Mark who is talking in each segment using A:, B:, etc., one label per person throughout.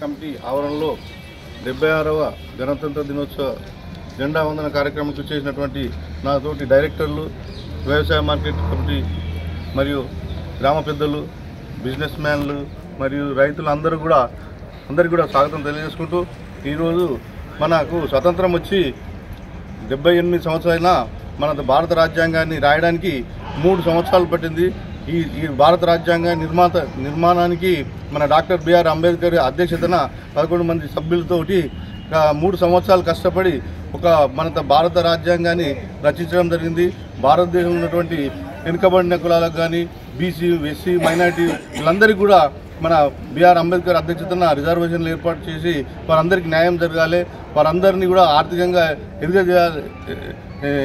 A: Committee ఆవరణలో 76వ గణతంత్ర దినోత్సవ జెండా వందన కార్యక్రమం చేసినటువంటి నా తోటి డైరెక్టర్లు, వ్యవసాయ మార్కెట్ కమిటీ మరియు గ్రామ పెద్దలు, బిజినెస్ మ్యాన్లు మరియు రైతులు అందరికీ కూడా స్వాగతం తెలియజేసుకుంటూ, ఈరోజు మనకు స్వతంత్రం వచ్చి 78 సంవత్సరాలైనా మన భారత రాజ్యాంగాన్ని రాయడానికి 3 సంవత్సరాలు పట్టింది. ఈ భారత రాజ్యాంగ నిర్మాణానికి మన డాక్టర్ బిఆర్ అంబేద్కర్ అధ్యక్షతన 11 మంది సభ్యులతోటి 3 సంవత్సరాలు కష్టపడి మన భారత రాజ్యాంగాన్ని రచించడం జరిగింది. భారతదేశంలో ఉన్నటువంటి వెనుకబడిన కులాలకు కానీ, బీసీ, ఎస్సీ, మైనారిటీ వీళ్ళందరికీ కూడా మన బిఆర్ అంబేద్కర్ అధ్యక్షతన రిజర్వేషన్లు ఏర్పాటు చేసి వారందరికీ న్యాయం జరగాలి, వారందరినీ కూడా ఆర్థికంగా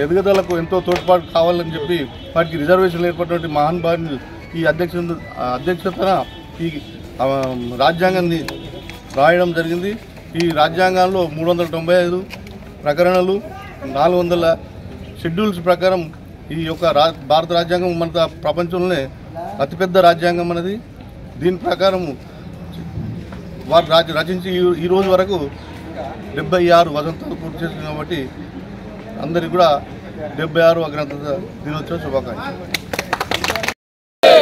A: ఎదుగుదలకు ఎంతో తోడ్పాటు కావాలని చెప్పి వారికి రిజర్వేషన్లు ఏర్పడినటువంటి మహానుభావుని ఈ అధ్యక్షతన ఈ రాజ్యాంగాన్ని రాయడం జరిగింది. ఈ రాజ్యాంగంలో 395 ప్రకరణలు, 400 షెడ్యూల్స్ ప్రకారం ఈ యొక్క భారత రాజ్యాంగం మన ప్రపంచంలోనే అతిపెద్ద రాజ్యాంగం అనేది. దీని ప్రకారం వారు రచించి ఈ రోజు వరకు 76 వసంతాలు పూర్తి చేస్తుంది. కాబట్టి అందరికీ కూడా 76వ గణతంత్ర దినోత్సవ శుభాకాంక్షలు.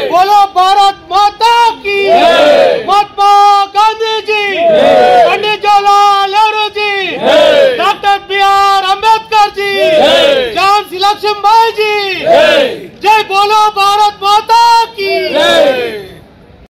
B: बोलो भारत माता की, महात्मा गांधी जी, पंडित जवाहरलाल नेहरू जी, डॉक्टर बीआर अंबेडकर जी, झांसी लक्ष्मीबाई जी, जय बोलो भारत।